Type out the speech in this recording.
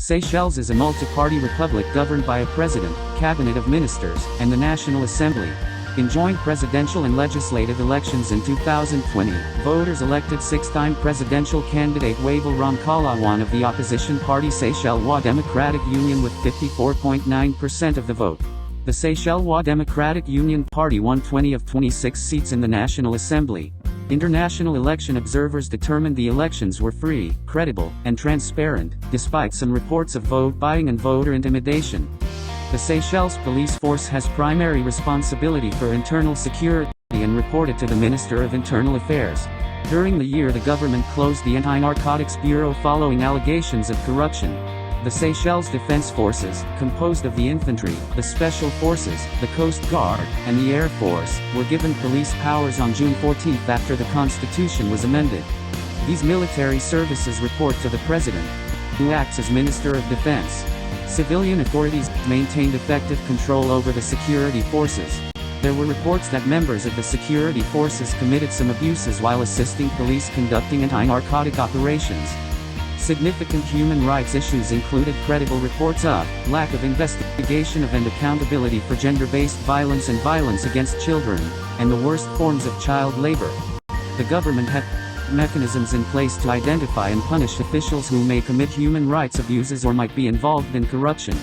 Seychelles is a multi-party republic governed by a president, cabinet of ministers, and the National Assembly. In joint presidential and legislative elections in 2020, voters elected six-time presidential candidate Wavel Ramkalawan of the opposition party Seychelles Democratic Union with 54.9% of the vote. The Seychelles Democratic Union Party won 20 of 26 seats in the National Assembly. International election observers determined the elections were free, credible, and transparent, despite some reports of vote buying and voter intimidation. The Seychelles police force has primary responsibility for internal security and reported to the Minister of Internal Affairs. During the year, the government closed the Anti-Narcotics Bureau following allegations of corruption. The Seychelles Defense Forces, composed of the infantry, the special forces, the Coast Guard, and the Air Force, were given police powers on June 14 after the constitution was amended. These military services report to the president, who acts as Minister of Defense. Civilian authorities maintained effective control over the security forces. There were reports that members of the security forces committed some abuses while assisting police conducting anti-narcotic operations. Significant human rights issues included credible reports of lack of investigation of and accountability for gender-based violence and violence against children, and the worst forms of child labor. The government had mechanisms in place to identify and punish officials who may commit human rights abuses or might be involved in corruption.